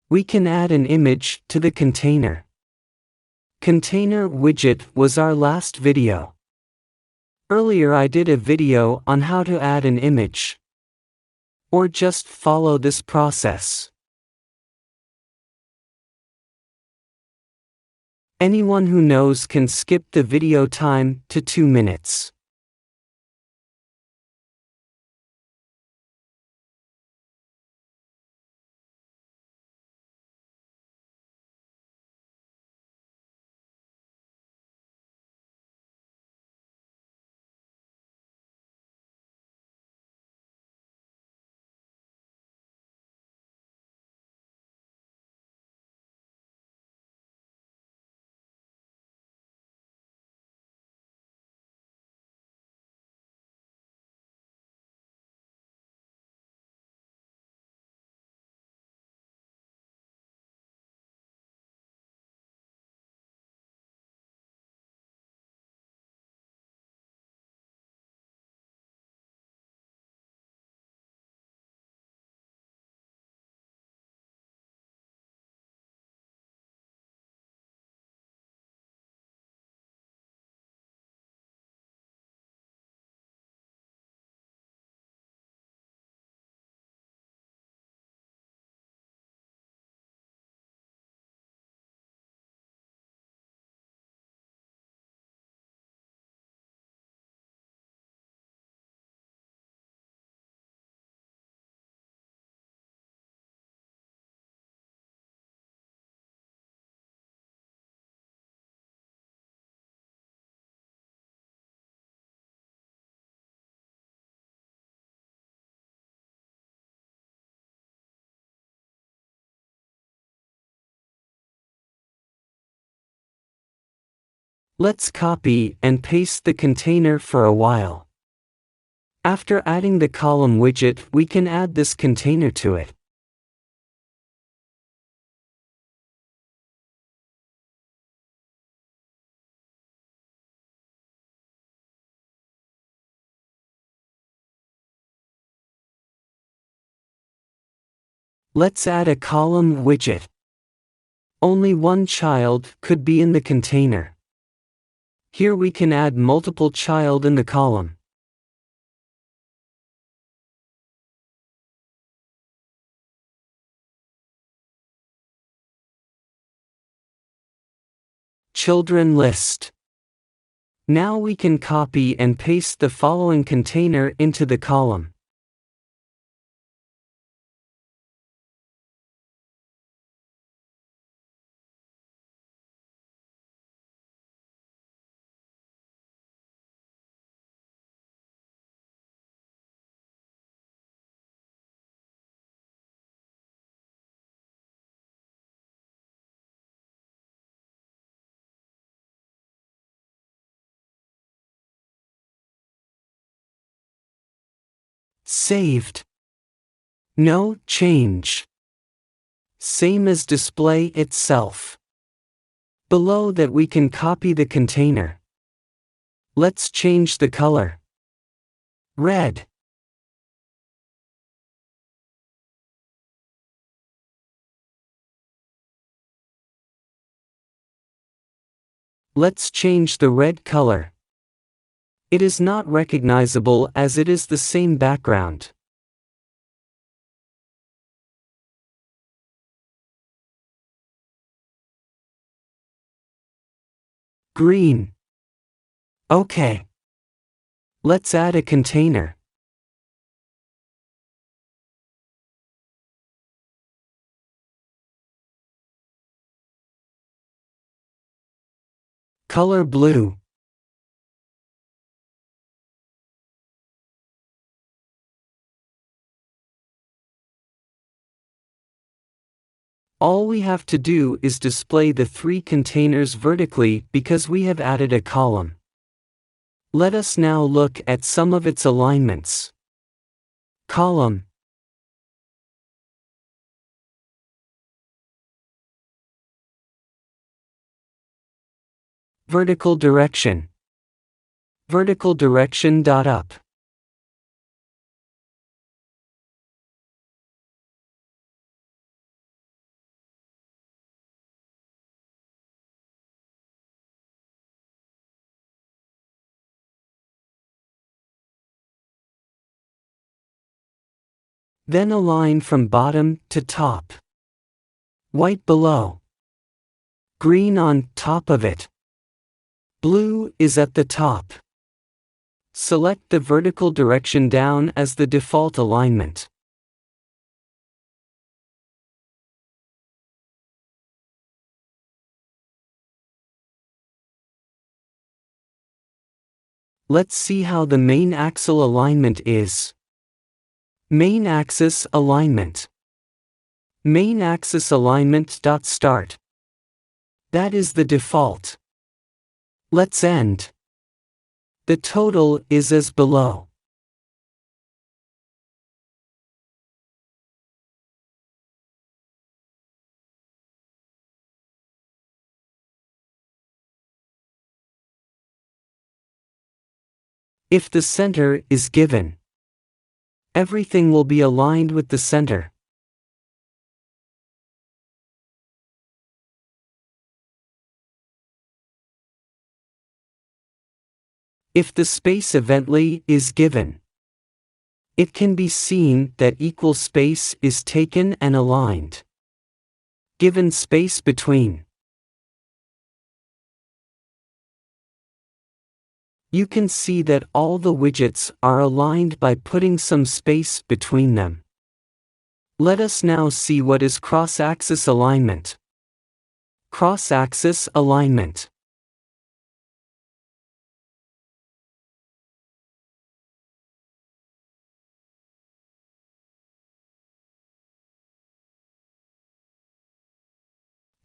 We can add an image to the container. Container widget was our last video. Earlier I did a video on how to add an image. Or just follow this process. Anyone who knows can skip the video time to 2 minutes. Let's copy and paste the container for a while. After adding the column widget, we can add this container to it. Let's add a column widget. Only one child could be in the container. Here we can add multiple child in the column. Children list. Now we can copy and paste the following container into the column. Saved. No change. Same as display itself. Below that we can copy the container. Let's change the color. Red. Let's change the red color. It is not recognizable as it is the same background. Green. Okay. Let's add a container. Color blue. All we have to do is display the 3 containers vertically because we have added a column. Let us now look at some of its alignments. Column. Vertical direction. Vertical direction dot up. Then align from bottom to top. White below. Green on top of it. Blue is at the top. Select the vertical direction down as the default alignment. Let's see how the main axle alignment is. Main axis alignment. Main axis alignment.start. That is the default. Let's end. The total is as below. If the center is given, everything will be aligned with the center. If the space eventually is given, it can be seen that equal space is taken and aligned. Given space between, you can see that all the widgets are aligned by putting some space between them. Let us now see what is cross-axis alignment. Cross-axis alignment.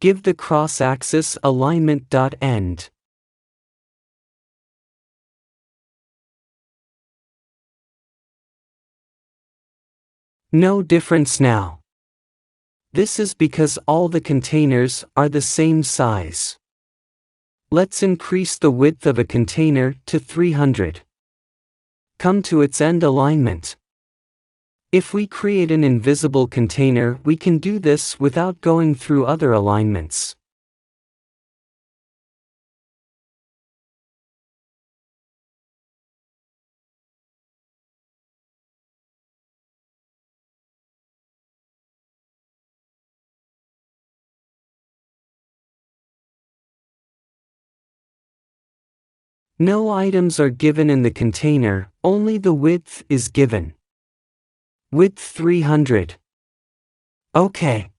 Give the cross-axis alignment.end. No difference now. This is because all the containers are the same size. Let's increase the width of a container to 300. Come to its end alignment. If we create an invisible container, we can do this without going through other alignments. No items are given in the container, only the width is given. Width 300. OK.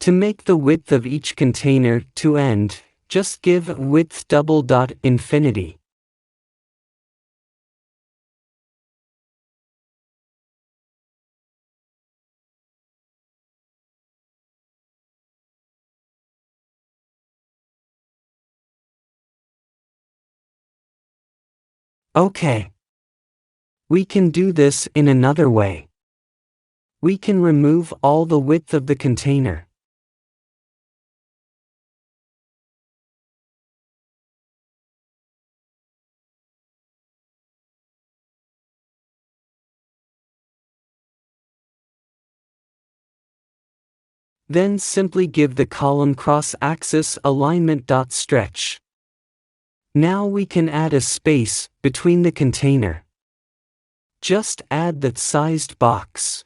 To make the width of each container to end, just give width infinity. OK. We can do this in another way. We can remove all the width of the container. Then simply give the column cross-axis alignment.stretch. Now we can add a space between the container. Just add that sized box.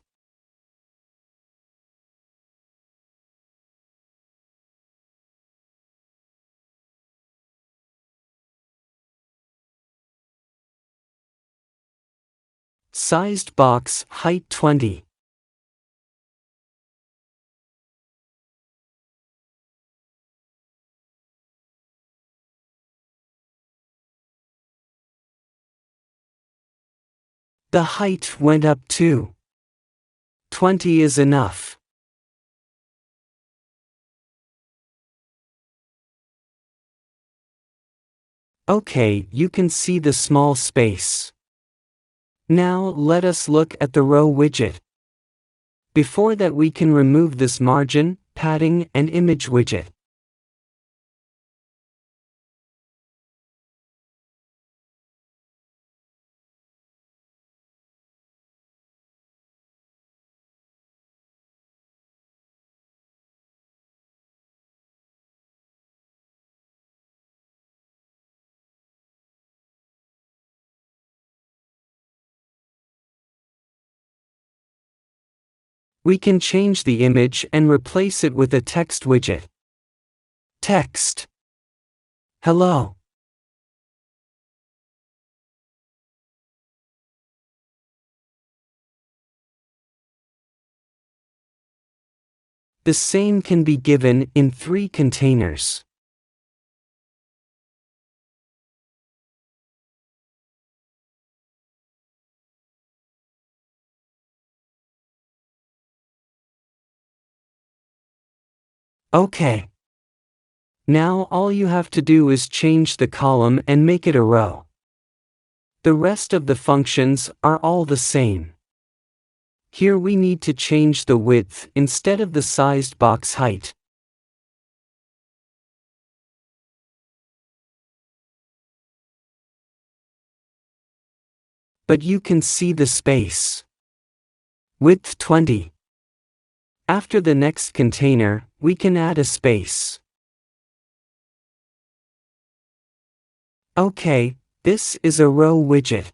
Sized box, height 20. The height went up too. 20 is enough. OK, you can see the small space. Now let us look at the row widget. Before that, we can remove this margin, padding, and image widget. We can change the image and replace it with a text widget. Text. Hello. The same can be given in 3 containers. Okay. Now all you have to do is change the column and make it a row. The rest of the functions are all the same. Here we need to change the width instead of the sized box height. But you can see the space. Width 20. After the next container, we can add a space. Okay, this is a row widget.